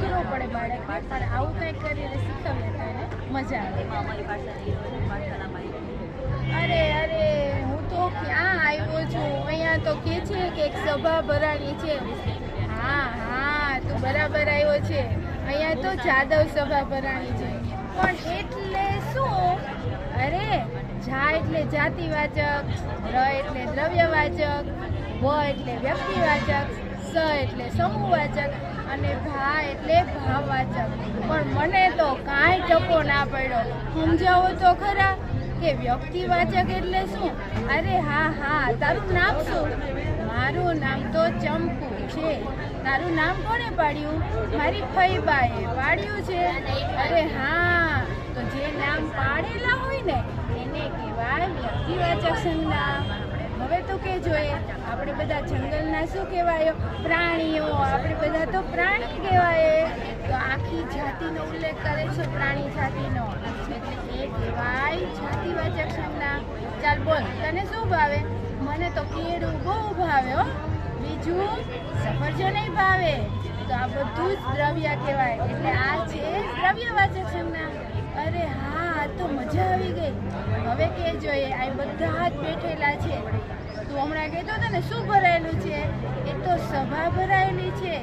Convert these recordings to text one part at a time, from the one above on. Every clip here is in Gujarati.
કરવું પડે બાળકને, પણ આવું કંઈક કરીને શીખવીએ તો એને મજા આવે. અમારી પાઠશાળામાં અરે અરે, હું તો ક્યાં આવ્યો છું? અહીંયા તો કે છે કે એક સભા ભરાણી છે. હા હા, તું બરાબર આવ્યો છે. અહીંયા તો જાદવ સભા ભરાણી છે. પણ એટલે શું? અરે, જા એટલે જાતિવાચક, ર એટલે દ્રવ્યવાચક, વ એટલે વ્યક્તિવાચક, સ એટલે સમૂહવાચક અને ભા એટલે ભાવવાચક. પણ મને તો કાંઈ ટકો ના પડ્યો. સમજાવો તો ખરા કે વ્યક્તિવાચક એટલે શું? અરે હા હા, તારું નામ શું? મારું નામ તો ચંપુ છે. તારું નામ કોણે પાડ્યું? મારી ફઈબાએ પાડ્યું છે. અરે હા, તો જે નામ પાડેલા હોય ને એને કહેવાય વ્યક્તિવાચક સંજ્ઞા. હવે તો કે જોઈએ, આપણે બધા જંગલના શું કહેવાય? પ્રાણીઓ. આપણે બધા તો પ્રાણી કહેવાય. તો આખી જાતિનો ઉલ્લેખ કરે છે, પ્રાણી જાતિનો, એટલે એ કહેવાય જાતિવાચક સંજ્ઞા. ચાલ બોલ, તને શું ભાવે? મને તો કેળું બહુ ભાવે હો. બીજું સફરજન ભાવે. તો આ બધું જ દ્રવ્ય કહેવાય, એટલે આ છે દ્રવ્યવાચક સંજ્ઞા. અરે હા, તો મજા આવી ગઈ. હવે કે જોઈએ, આ બધા જ બેઠેલા છે. તું હમણાં કહેતો હતો ને શું ભરાયેલું છે? એ તો સભા ભરાયેલી છે.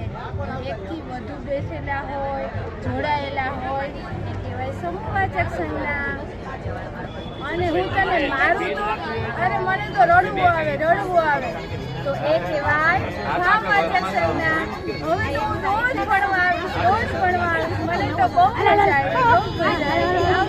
એકથી વધુ બેઠેલા હોય, જોડાયેલા હોય, એ કહેવાય સમૂહવાચક સંજ્ઞા. અને હું તને મારું તો, અરે મને તો રડવું આવે. તો એ કહેવાય ભાવવાચક સંજ્ઞા. હવે તો હું રોજ ભણવા આવીશ. મને તો બહુ મજા આવી.